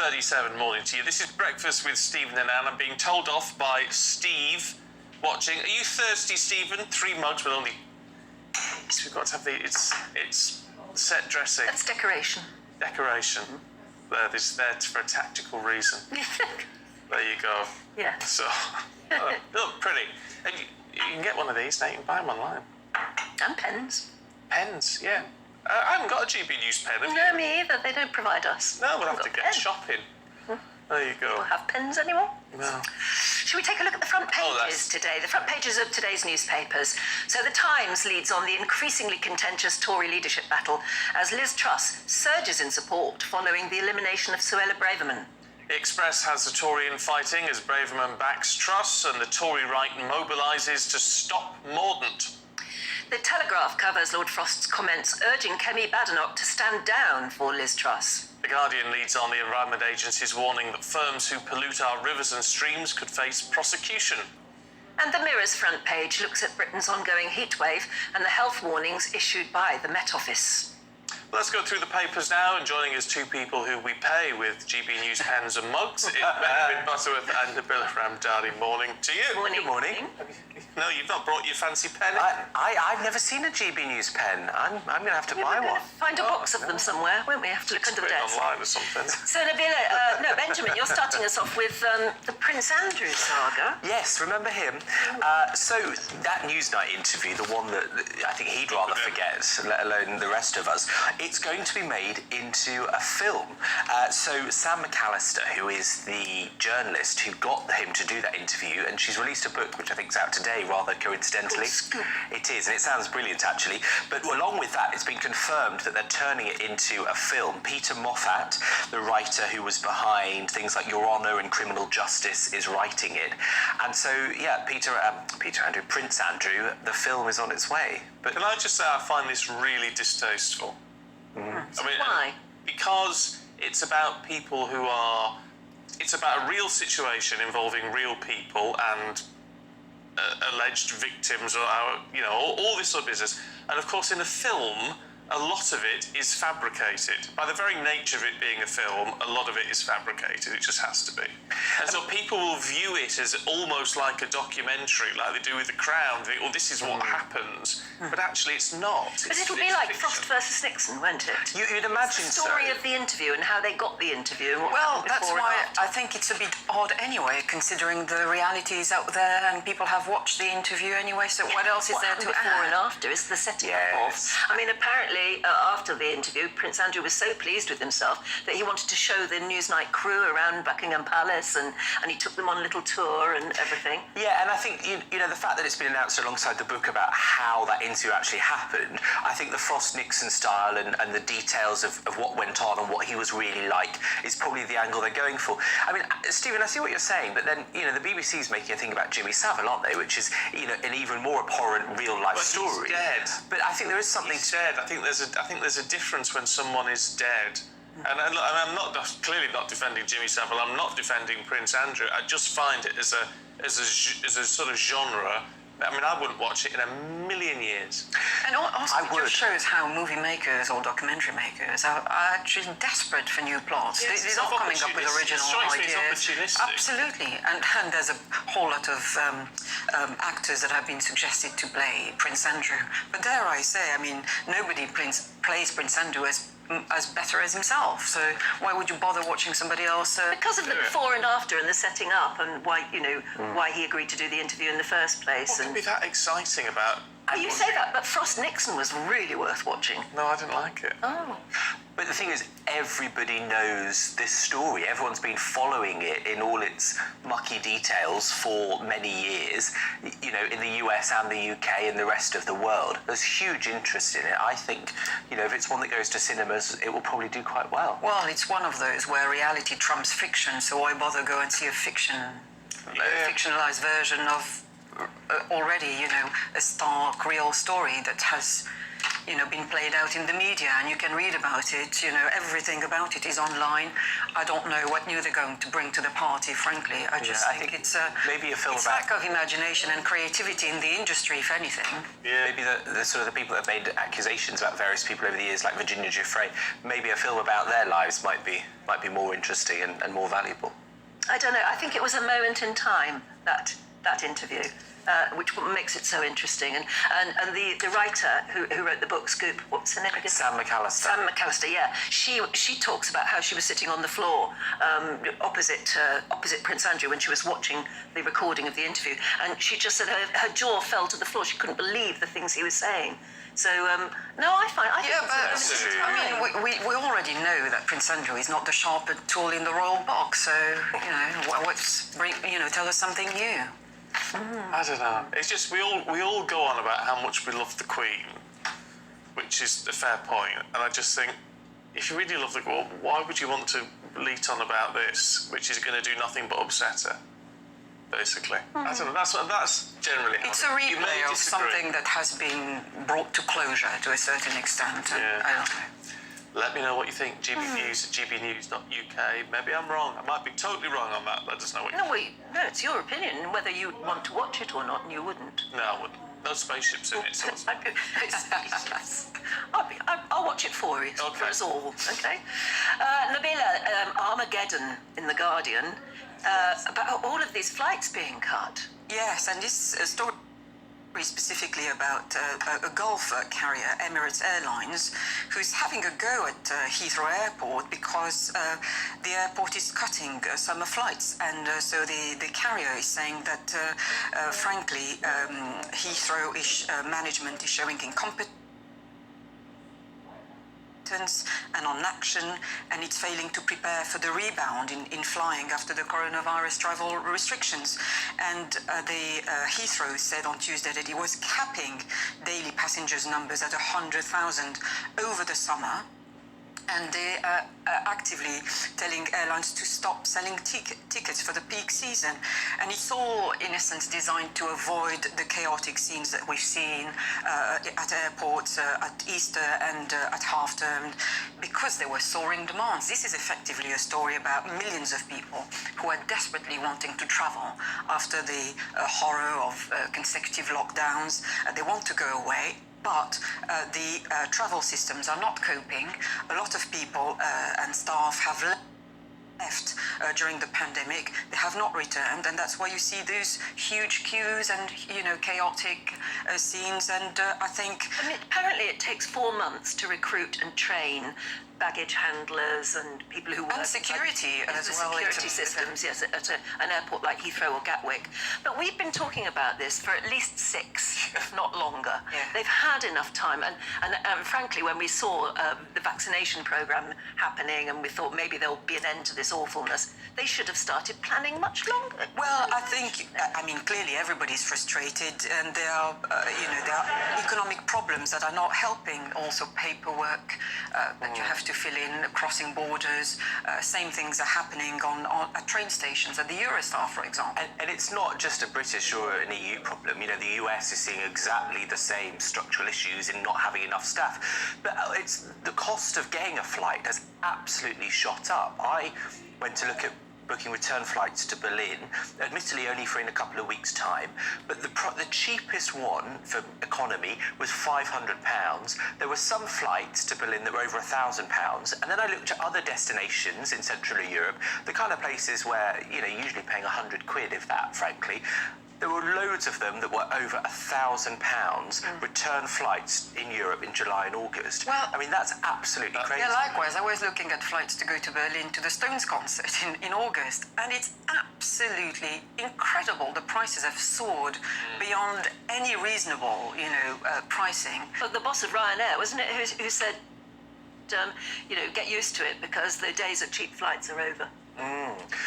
6:37 morning to you. This is Breakfast with Stephen and Anne. I'm being told off by Steve watching. Are you thirsty, Stephen? 3 mugs will only... We've got to have the... It's set dressing. That's decoration. Decoration. This is there for a tactical reason. There you go. Yeah. So, look pretty. And you can get one of these now. You can buy them online. And pens. Pens, yeah. I haven't got a GBNEWS pen, have you? No, me either. They don't provide us. No, we'll have to get shopping. There you go. We'll have pens anymore? No. Shall we take a look at the front pages today? The front pages of today's newspapers. So the Times leads on the increasingly contentious Tory leadership battle as Liz Truss surges in support following the elimination of Suella Braverman. The Express has the Tory infighting as Braverman backs Truss and the Tory right mobilises to stop Mordaunt. The Telegraph covers Lord Frost's comments urging Kemi Badenoch to stand down for Liz Truss. The Guardian leads on the Environment Agency's warning that firms who pollute our rivers and streams could face prosecution. And the Mirror's front page looks at Britain's ongoing heatwave and the health warnings issued by the Met Office. Let's go through the papers now, and joining us 2 people who we pay with GBNEWS pens and mugs. It's Benjamin Butterworth and Nabil Ramdani. Morning to you. Morning. Good morning. No, you've not brought your fancy pen. I've never seen a GBNEWS pen. I'm going to have to buy one. Find a box of them somewhere, won't we? Have to look under the desk. Online or something. So, Benjamin, you're starting us off with the Prince Andrew saga. Yes, remember him? So that Newsnight interview, the one that I think he'd rather forget, let alone the rest of us, it's going to be made into a film. So Sam McCallister, who is the journalist who got him to do that interview, and she's released a book which I think is out today, rather coincidentally. It is, and it sounds brilliant actually. But along with that, it's been confirmed that they're turning it into a film. Peter Moffat, the writer who was behind things like Your Honour and Criminal Justice, is writing it. And so, yeah, Prince Andrew, the film is on its way. But can I just say I find this really distasteful? Why? Because it's about people who are... It's about a real situation involving real people and alleged victims, or all this sort of business. And of course, in a film, a lot of it is fabricated. By the very nature of it being a film, a lot of it is fabricated. It just has to be. And so people will view it as almost like a documentary, like they do with The Crown. They think, this is what happens. But actually, it's not. But it'll be like Frost versus Nixon, won't it? You'd imagine so. The story of the interview and how they got the interview. And well, that's why I think it's a bit odd anyway, considering the reality is out there and people have watched the interview anyway, so what else is there to add? Before and after is the setting up of. I mean, apparently, after the interview, Prince Andrew was so pleased with himself that he wanted to show the Newsnight crew around Buckingham Palace, and he took them on a little tour and everything. Yeah, and I think, you know, the fact that it's been announced alongside the book about how that interview actually happened, I think the FrostNixon style and the details of what went on and what he was really like is probably the angle they're going for. I mean, Stephen, I see what you're saying, but then, you know, the BBC's making a thing about Jimmy Savile, aren't they? Which is, you know, an even more abhorrent real-life story. He's dead. But I think there is something... He's dead. I think there's a difference when someone is dead. And I'm not clearly not defending Jimmy Savile. I'm not defending Prince Andrew. I just find it as a sort of genre. I mean, I wouldn't watch it in a million years. And also it just shows how movie makers or documentary makers are actually desperate for new plots. Yes, they're not coming up with original ideas. Absolutely. And there's a whole lot of actors that have been suggested to play Prince Andrew. But dare I say, I mean, nobody plays Prince Andrew as better as himself, so why would you bother watching somebody else? Because of the before and after and the setting up, and why why he agreed to do the interview in the first place. What could be that exciting about? You say that, but FrostNixon was really worth watching. No, I didn't like it. Oh. But the thing is, everybody knows this story. Everyone's been following it in all its mucky details for many years, you know, in the US and the UK and the rest of the world. There's huge interest in it. I think, you know, if it's one that goes to cinemas, it will probably do quite well. Well, it's one of those where reality trumps fiction, so why bother go and see a fictionalized version of already, you know, a stark, real story that has, been played out in the media, and you can read about it. Everything about it is online. I don't know what new they're going to bring to the party, frankly. I think it's maybe a film it's about lack of imagination and creativity in the industry, if anything. Yeah. maybe the sort of the people that have made accusations about various people over the years, like Virginia Giuffre. Maybe a film about their lives might be more interesting and more valuable. I don't know. I think it was a moment in time, that interview, which makes it so interesting. And the writer who wrote the book, Scoop, what's her name again? Sam McCallister. Sam McCallister, yeah. She talks about how she was sitting on the floor opposite Prince Andrew when she was watching the recording of the interview, and she just said her jaw fell to the floor. She couldn't believe the things he was saying. So no, I think we already know that Prince Andrew is not the sharpened tool in the royal box. So tell us something new. I don't know. It's just we all go on about how much we love the Queen, which is a fair point. And I just think, if you really love the Queen, why would you want to bleat on about this, which is going to do nothing but upset her? Basically, I don't know. That's generally. It's a replay of something that has been brought to closure to a certain extent. Yeah. I don't know. Let me know what you think. GBNews at GBNews.uk. Maybe I'm wrong. I might be totally wrong on that. Let us know what you think. No, it's your opinion. Whether you want to watch it or not, and you wouldn't. No, I wouldn't. No spaceships in it. So I'll watch it for you. Okay. For us all. Okay. Nabila, Armageddon in The Guardian, about all of these flights being cut. Yes, and this story specifically about a Gulf carrier, Emirates Airlines, who's having a go at Heathrow Airport because the airport is cutting summer flights, and so the carrier is saying that, frankly, Heathrow management is showing incompetence and on action, and it's failing to prepare for the rebound in flying after the coronavirus travel restrictions. And the Heathrow said on Tuesday that it was capping daily passengers numbers at 100,000 over the summer, and they are actively telling airlines to stop selling tickets for the peak season. And it's all, in essence, designed to avoid the chaotic scenes that we've seen at airports at Easter and at half-term, because there were soaring demands. This is effectively a story about millions of people who are desperately wanting to travel after the horror of consecutive lockdowns. They want to go away, but the travel systems are not coping. A lot of people and staff have left during the pandemic. They have not returned, and that's why you see those huge queues and chaotic scenes. And I think, apparently it takes 4 months to recruit and train baggage handlers and people who work... And security as well. Security systems, yes, at an airport like Heathrow or Gatwick. But we've been talking about this for at least 6, if not longer. Yeah. They've had enough time. And frankly, when we saw the vaccination programme happening and we thought maybe there'll be an end to this awfulness, they should have started planning much longer. Well, I think, clearly everybody's frustrated, and there are economic problems that are not helping. Also paperwork that you have to fill in, crossing borders. Same things are happening at train stations, at the Eurostar, for example. And it's not just a British or an EU problem. The US is seeing exactly the same structural issues in not having enough staff. But it's the cost of getting a flight has absolutely shot up. I went to look at booking return flights to Berlin, admittedly only for in a couple of weeks' time, but the cheapest one for economy was £500. There were some flights to Berlin that were over £1,000, and then I looked at other destinations in Central Europe, the kind of places where, you're usually paying £100, if that, frankly. There were loads of them that were over £1,000 return flights in Europe in July and August. Well, that's absolutely crazy. Yeah, likewise. I was looking at flights to go to Berlin to the Stones concert in August, and it's absolutely incredible. The prices have soared beyond any reasonable, pricing. But the boss of Ryanair, wasn't it, who said, get used to it because the days of cheap flights are over.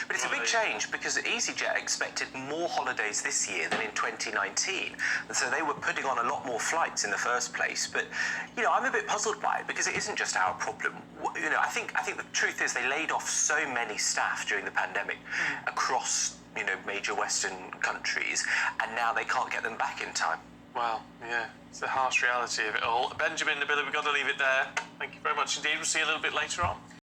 But it's a big change because EasyJet expected more holidays this year than in 2019, and so they were putting on a lot more flights in the first place. But I'm a bit puzzled by it because it isn't just our problem. I think the truth is they laid off so many staff during the pandemic across major Western countries, and now they can't get them back in time. Well, yeah, it's the harsh reality of it all. Benjamin, Nabila, we've got to leave it there. Thank you very much indeed. We'll see you a little bit later on.